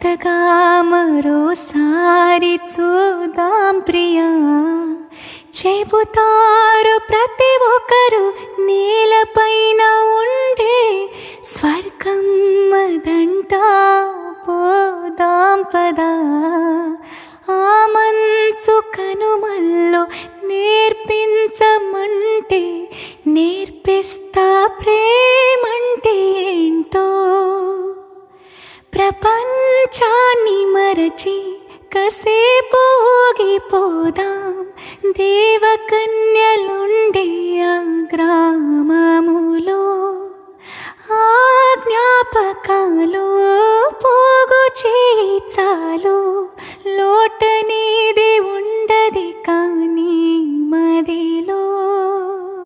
జతగా మరోసారి చూద్దాం ప్రియా, చెబుతారు ప్రతి ఒక్కరు నేలపైన ఉండే స్వర్గం అదంట. పోదాం పదా ఆ మంచు కనుమల్లో నేర్పించమంటే నేర్పిస్తా ప్రేమంటే ఏంటో. ప్రపంచాన్ని మరచి కసేపు ఊగిపోదాం దేవకన్యలుండే ఆ గ్రామం.